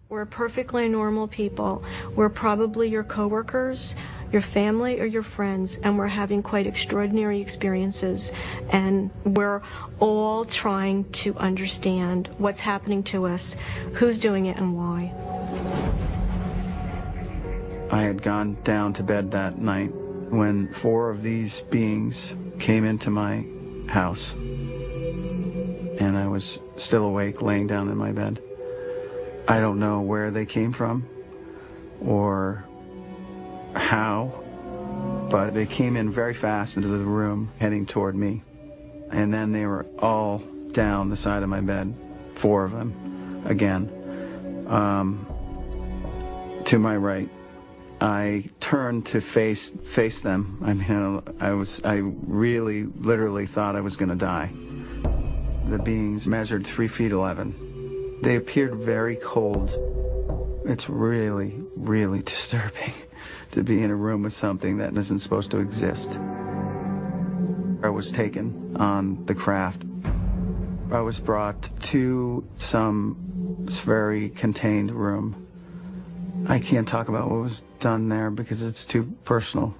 We're perfectly normal people. We're probably your coworkers, your family, or your friends, and we're having quite extraordinary experiences. And we're all trying to understand what's happening to us, who's doing it, and why. I had gone down to bed that night when 4 of these beings came into my house, and I was still awake, laying down in my bed. I don't know where they came from or how, but they came in very fast into the room, heading toward me. And then they were all down the side of my bed, 4 of them, again, to my right. I turned to face them. I mean, I really, literally thought I was going to die. The beings measured 3 feet 11. They appeared very cold. It's really, really disturbing to be in a room with something that isn't supposed to exist. I was taken on the craft. I was brought to some very contained room. I can't talk about what was done there because it's too personal.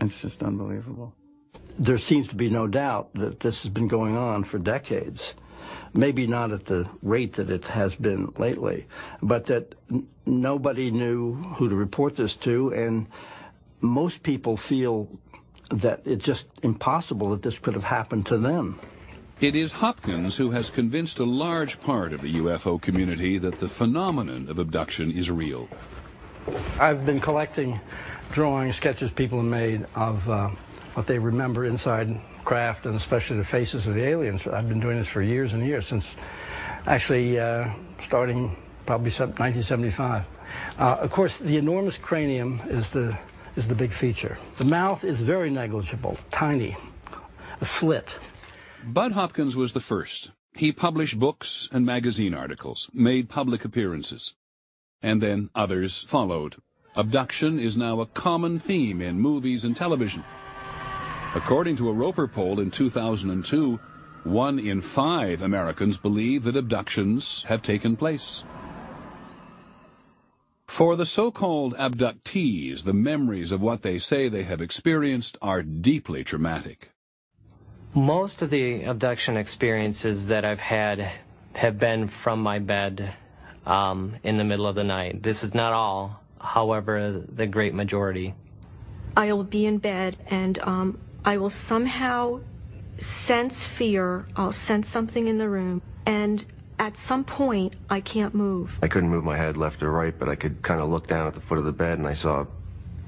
It's just unbelievable. There seems to be no doubt that this has been going on for decades. Maybe not at the rate that it has been lately, but that nobody knew who to report this to, and most people feel that it's just impossible that this could have happened to them. It is Hopkins who has convinced a large part of the UFO community that the phenomenon of abduction is real. I've been collecting drawings, sketches people have made of what they remember inside craft, and especially the faces of the aliens. I've been doing this for years and years, since actually starting probably 1975. Of course, the enormous cranium is the big feature. The mouth is very negligible, tiny, a slit. Bud Hopkins was the first. He published books and magazine articles, made public appearances, and then others followed. Abduction is now a common theme in movies and television. According to a Roper poll in 2002, 1 in 5 Americans believe that abductions have taken place. For the so-called abductees, the memories of what they say they have experienced are deeply traumatic. Most of the abduction experiences that I've had have been from my bed in the middle of the night. This is not all, however, the great majority. I will be in bed and I will somehow sense fear. I'll sense something in the room, and at some point I can't move. I couldn't move my head left or right, but I could kind of look down at the foot of the bed, and I saw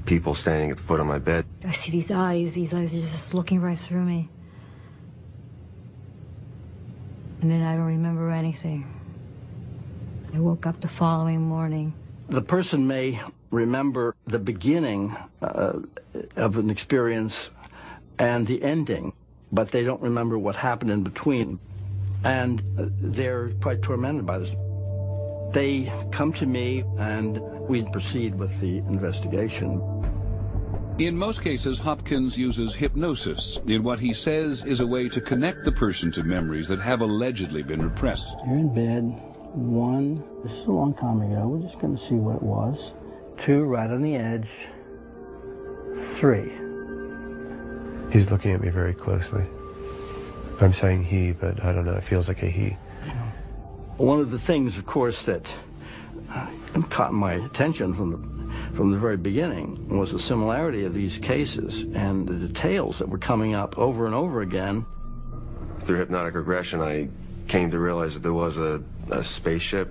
people standing at the foot of my bed. I see these eyes are just looking right through me. And then I don't remember anything. I woke up the following morning. The person may remember the beginning of an experience and the ending, but they don't remember what happened in between. And they're quite tormented by this. They come to me, and we proceed with the investigation. In most cases, Hopkins uses hypnosis in what he says is a way to connect the person to memories that have allegedly been repressed. You're in bed. 1, this is a long time ago, we're just going to see what it was. 2, right on the edge. 3. He's looking at me very closely. I'm saying he, but I don't know, it feels like a he. One of the things, of course, that caught my attention from the very beginning was the similarity of these cases and the details that were coming up over and over again. Through hypnotic regression, I came to realize that there was a spaceship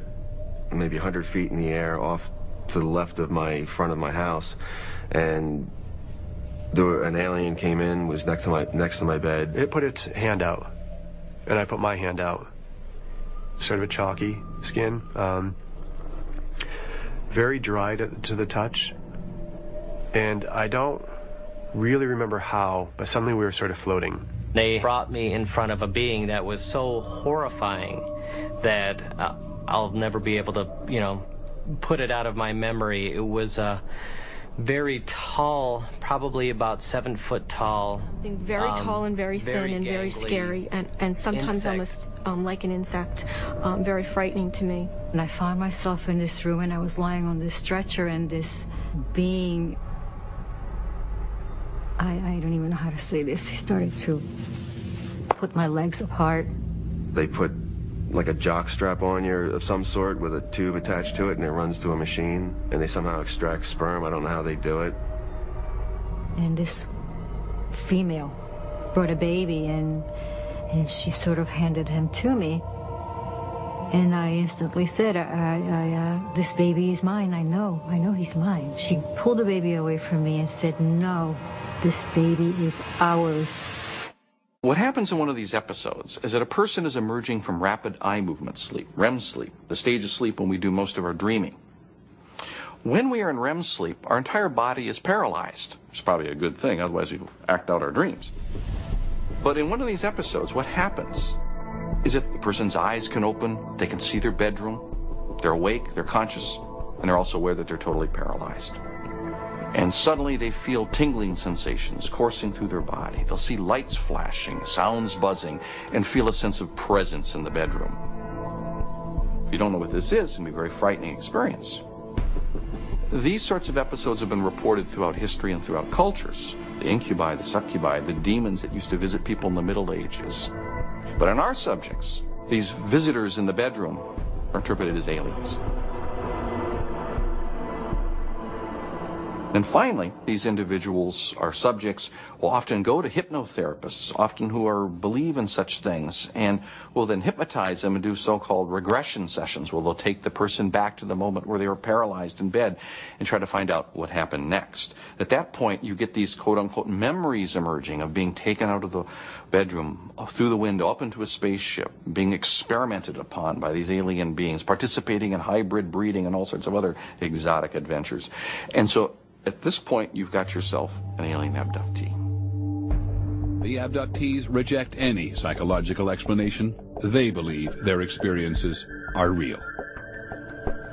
maybe 100 feet in the air off to the left of front of my house, and an alien came in, was next to my bed. It put its hand out, and I put my hand out. Sort of a chalky skin, very dry to the touch, and I don't really remember how, but suddenly we were sort of floating. They brought me in front of a being that was so horrifying that I'll never be able to, put it out of my memory. It was very tall, probably about 7 foot tall. Very tall and very thin and very gangly scary, and sometimes insect. almost like an insect, very frightening to me. And I found myself in this room, and I was lying on this stretcher, and this being, I don't even know how to say this, he started to put my legs apart. They put like a jock strap on you of some sort with a tube attached to it, and it runs to a machine, and they somehow extract sperm. I don't know how they do it. And this female brought a baby, and she sort of handed him to me. And I instantly said, this baby is mine. I know he's mine. She pulled the baby away from me and said, no, this baby is ours. What happens in one of these episodes is that a person is emerging from rapid eye movement sleep, REM sleep, the stage of sleep when we do most of our dreaming. When we are in REM sleep, our entire body is paralyzed. It's probably a good thing, otherwise we act out our dreams. But in one of these episodes, what happens is that the person's eyes can open, they can see their bedroom, they're awake, they're conscious, and they're also aware that they're totally paralyzed. And suddenly they feel tingling sensations coursing through their body. They'll see lights flashing, sounds buzzing, and feel a sense of presence in the bedroom. If you don't know what this is, it can be a very frightening experience. These sorts of episodes have been reported throughout history and throughout cultures. The incubi, the succubi, the demons that used to visit people in the Middle Ages. But in our subjects, these visitors in the bedroom are interpreted as aliens. And finally, these individuals, our subjects, will often go to hypnotherapists, often who believe in such things, and will then hypnotize them and do so-called regression sessions, where they'll take the person back to the moment where they were paralyzed in bed and try to find out what happened next. At that point, you get these quote-unquote memories emerging of being taken out of the bedroom, through the window, up into a spaceship, being experimented upon by these alien beings, participating in hybrid breeding and all sorts of other exotic adventures. And so, at this point, you've got yourself an alien abductee. The abductees reject any psychological explanation. They believe their experiences are real.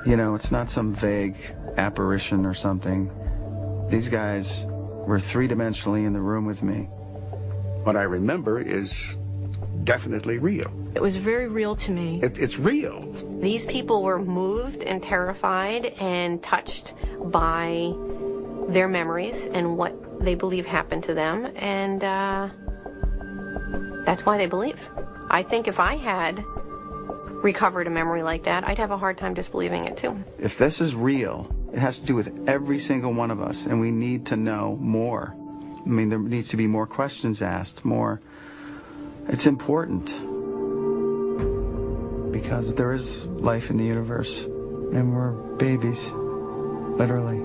You know, it's not some vague apparition or something. These guys were three-dimensionally in the room with me. What I remember is definitely real. It was very real to me. It's real. These people were moved and terrified and touched by their memories and what they believe happened to them, and that's why they believe. I think if I had recovered a memory like that, I'd have a hard time disbelieving it too. If this is real, it has to do with every single one of us, and we need to know more. I mean, there needs to be more questions asked, more. It's important. Because there is life in the universe, and we're babies, literally.